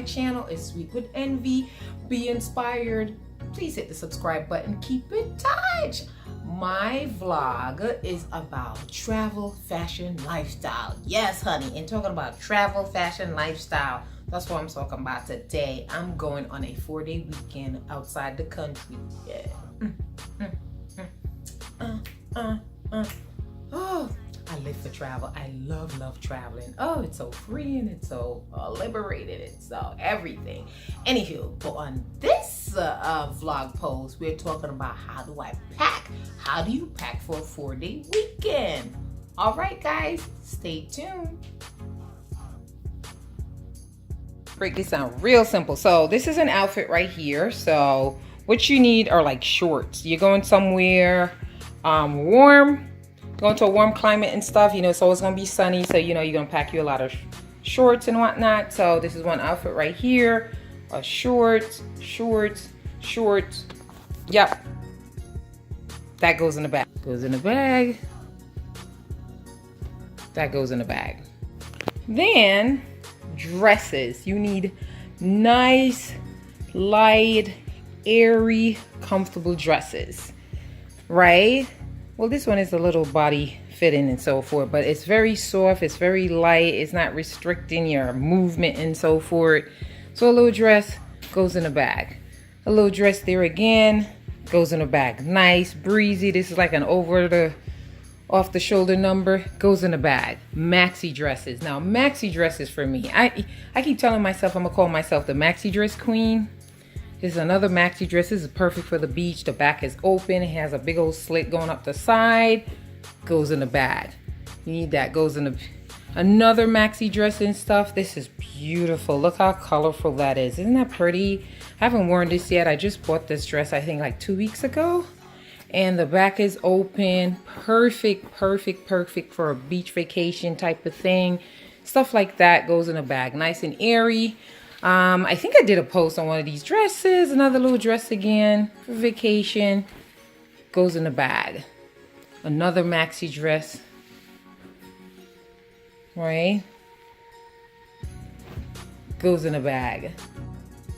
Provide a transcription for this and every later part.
my channel. It's Sweet with Envy. Be inspired. Please hit the subscribe button. Keep in touch. My vlog is about travel, fashion, lifestyle. Yes, honey, and talking about travel, fashion, lifestyle. That's what I'm talking about today. I'm going on a 4-day weekend outside the country. Yeah. Oh, I live for travel. I love traveling. Oh, it's so free and it's so liberated. It's so everything. Anywho, but on this vlog post, we're talking about how do I pack? How do you pack for a 4-day weekend? All right, guys, stay tuned. Break this down real simple. So this is an outfit right here. So what you need are like shorts. You're going somewhere warm, going to a warm climate and stuff. You know, so it's gonna be sunny. So you know you're gonna pack you a lot of shorts and whatnot. So this is one outfit right here. Shorts. Yep. That goes in the bag. Goes in the bag. That goes in the bag. Then dresses. You need nice, light, airy, comfortable dresses, right? Well, this one is a little body fitting and so forth, but it's very soft, it's very light, it's not restricting your movement and so forth. So a little dress goes in the bag. A little dress there again goes in the bag. Nice, breezy. This is like an off the shoulder number, goes in the bag. Maxi dresses. Now, maxi dresses for me, I keep telling myself I'm gonna call myself the maxi dress queen. This is another maxi dress. This is perfect for the beach. The back is open. It has a big old slit going up the side. Goes in the bag. You need that. Goes in the another maxi dress and stuff. This is beautiful. Look how colorful that is. Isn't that pretty? I haven't worn this yet. I just bought this dress I think like 2 weeks ago. And the back is open. Perfect for a beach vacation type of thing. Stuff like that goes in a bag. Nice and airy. I think I did a post on one of these dresses. Another little dress again for vacation. Goes in the bag. Another maxi dress. Right? Goes in a bag.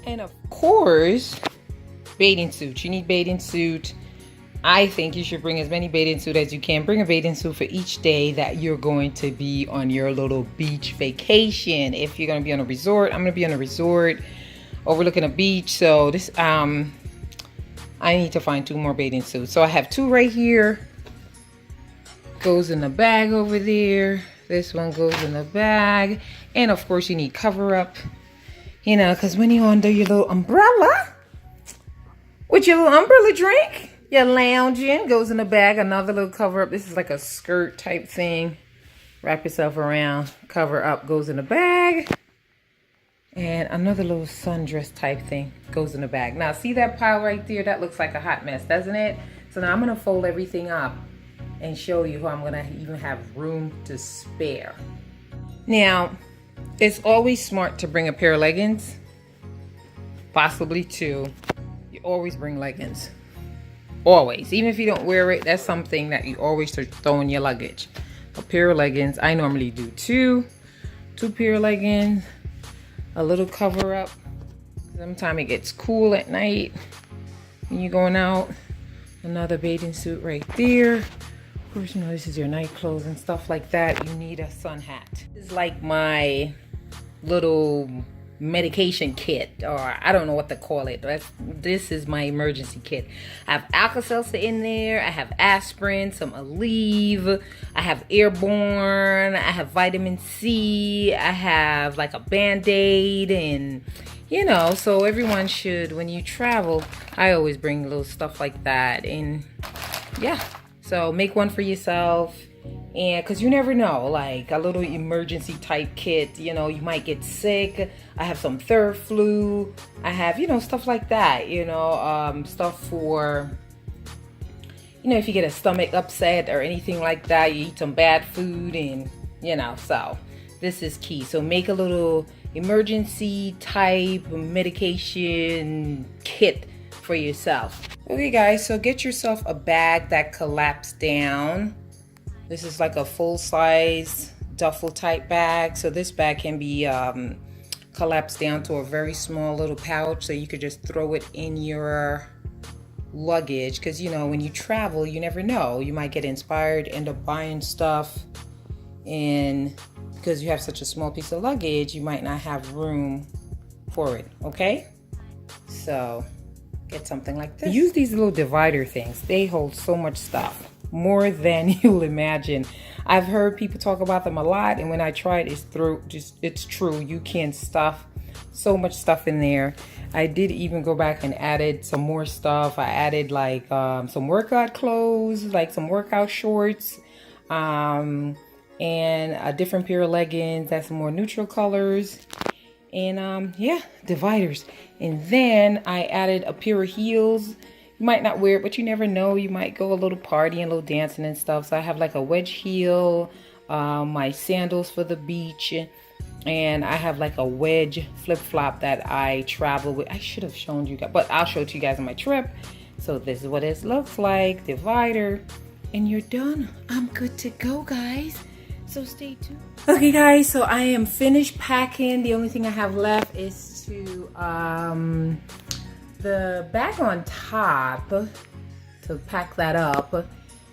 And of course, bathing suit. You need bathing suit. I think you should bring as many bathing suits as you can. Bring a bathing suit for each day that you're going to be on your little beach vacation. If you're going to be on a resort, I'm going to be on a resort overlooking a beach. So this, I need to find 2 more bathing suits. So I have 2 right here. Goes in the bag over there. This one goes in the bag. And of course you need cover up, you know, because when you're under your little umbrella, with your little umbrella drink, you're lounging, goes in the bag. Another little cover up. This is like a skirt type thing. Wrap yourself around, cover up, goes in the bag. And another little sundress type thing goes in the bag. Now see that pile right there? That looks like a hot mess, doesn't it? So now I'm gonna fold everything up and show you how I'm gonna even have room to spare. Now, it's always smart to bring a pair of leggings, possibly 2. You always bring leggings. Always. Even if you don't wear it, that's something that you always throw in your luggage. A pair of leggings. I normally do 2 pair of leggings. A little cover up. Sometimes it gets cool at night when you're going out. Another bathing suit right there. Of course, you know, this is your night clothes and stuff like that. You need a sun hat. This is like my little medication kit, or I don't know what to call it. This is my emergency kit. I have Alka-Seltzer in there. I have aspirin, some Aleve. I have Airborne. I have vitamin C. I have like a Band-Aid, and you know, so everyone should, when you travel, I always bring little stuff like that. And yeah, so make one for yourself. And because you never know, like a little emergency type kit, you know, you might get sick. I have some Theraflu. I have, you know, stuff like that, you know, stuff for, you know, if you get a stomach upset or anything like that, you eat some bad food, and, you know, so this is key. So make a little emergency type medication kit for yourself. Okay, guys, so get yourself a bag that collapses down. This is like a full-size duffel type bag. So this bag can be collapse down to a very small little pouch, so you could just throw it in your luggage, because you know when you travel you never know, you might get inspired, end up buying stuff, and because you have such a small piece of luggage you might not have room for it. Okay, so get something like this. Use these little divider things. They hold so much stuff, more than you'll imagine. I've heard people talk about them a lot, and when I tried, it's true. You can stuff so much stuff in there. I did even go back and added some more stuff. I added like some workout clothes, like some workout shorts, and a different pair of leggings that's some more neutral colors, and yeah, dividers. And then I added a pair of heels. You might not wear it, but you never know. You might go a little party and a little dancing and stuff. So I have like a wedge heel, my sandals for the beach, and I have like a wedge flip-flop that I travel with. I should have shown you guys, but I'll show it to you guys on my trip. So this is what it looks like, divider, and you're done. I'm good to go, guys. So stay tuned. Okay, guys, so I am finished packing. The only thing I have left is to the bag on top, to pack that up.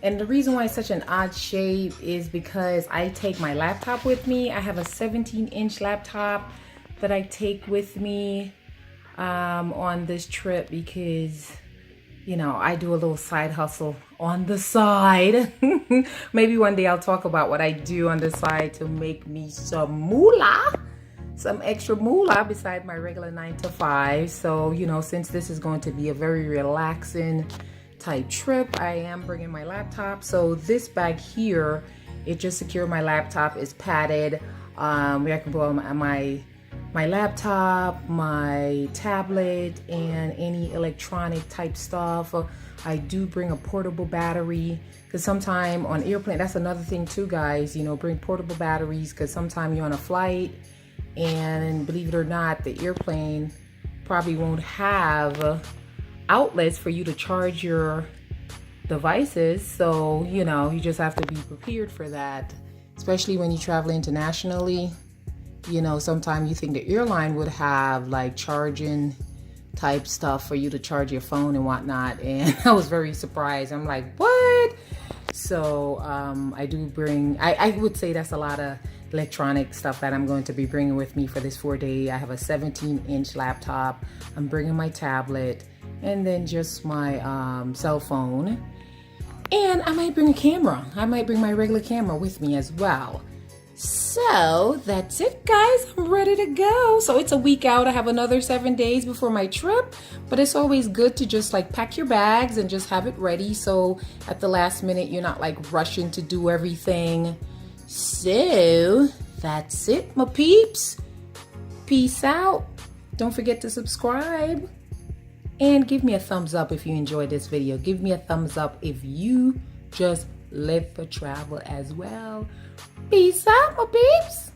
And the reason why it's such an odd shape is because I take my laptop with me. I have a 17-inch laptop that I take with me on this trip because, you know, I do a little side hustle on the side. Maybe one day I'll talk about what I do on the side to make me some moolah, some extra moolah beside my regular 9 to 5. So, you know, since this is going to be a very relaxing type trip, I am bringing my laptop. So this bag here, it just secure my laptop, is padded, where I can put my laptop, my tablet, and any electronic type stuff. I do bring a portable battery, because sometime on airplane, that's another thing too, guys, you know, bring portable batteries, because sometime you're on a flight and believe it or not, the airplane probably won't have outlets for you to charge your devices. So, you know, you just have to be prepared for that, especially when you travel internationally. You know, sometimes you think the airline would have like charging type stuff for you to charge your phone and whatnot, and I was very surprised. I'm like, what? So I do bring, I would say that's a lot of electronic stuff that I'm going to be bringing with me for this 4-day. I have a 17-inch laptop, I'm bringing my tablet, and then just my cell phone, and I might bring a camera. I might bring my regular camera with me as well. So that's it, guys. I'm ready to go. So it's a week out. I have another 7 days before my trip, but it's always good to just like pack your bags and just have it ready, so at the last minute you're not like rushing to do everything. So that's it, my peeps. Peace out. Don't forget to subscribe and give me a thumbs up if you enjoyed this video. Give me a thumbs up if you just live for travel as well. Peace out, my peeps.